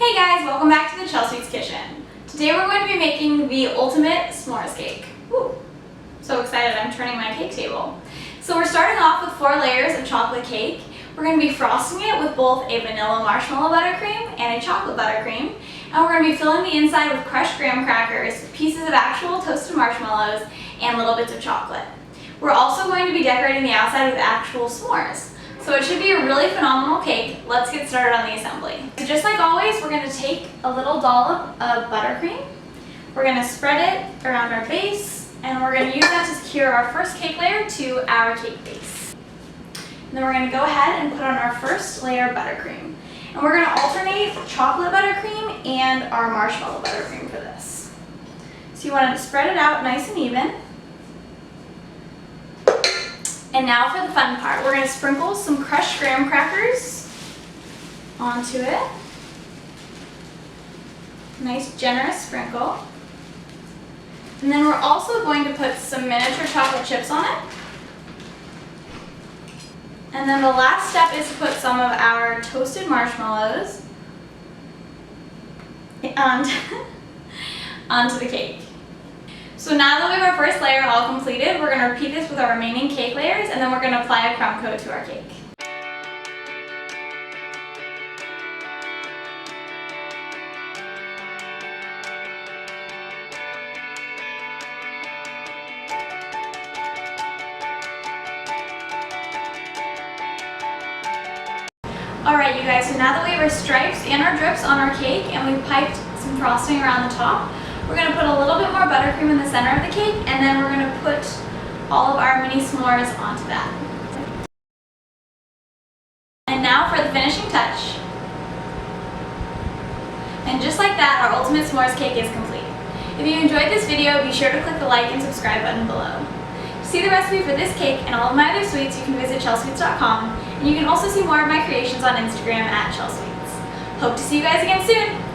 Hey guys, welcome back to the Chelsweets kitchen. Today we're going to be making the ultimate s'mores cake. Woo! So excited, I'm turning my cake table. So we're starting off with 4 layers of chocolate cake. We're going to be frosting it with both a vanilla marshmallow buttercream and a chocolate buttercream. And we're going to be filling the inside with crushed graham crackers, pieces of actual toasted marshmallows, and little bits of chocolate. We're also going to be decorating the outside with actual s'mores. So it should be a really phenomenal cake. Let's get started on the assembly. So just like always, we're going to take a little dollop of buttercream. We're going to spread it around our base, and we're going to use that to secure our first cake layer to our cake base. And then we're going to go ahead and put on our first layer of buttercream. And we're going to alternate chocolate buttercream and our marshmallow buttercream for this. So you want to spread it out nice and even. And now for the fun part, we're going to sprinkle some crushed graham crackers onto it. Nice generous sprinkle. And then we're also going to put some miniature chocolate chips on it. And then the last step is to put some of our toasted marshmallows onto the cake. So now that we have our first layer all completed, we're going to repeat this with our remaining cake layers, and then we're going to apply a crumb coat to our cake. Alright you guys, so now that we have our stripes and our drips on our cake and we've piped some frosting around the top, we're going to put a little bit more buttercream in the center of the cake, and then we're going to put all of our mini s'mores onto that. And now for the finishing touch. And just like that, our ultimate s'mores cake is complete. If you enjoyed this video, be sure to click the like and subscribe button below. To see the recipe for this cake and all of my other sweets, you can visit Chelsweets.com, and you can also see more of my creations on Instagram at Chelsweets. Hope to see you guys again soon!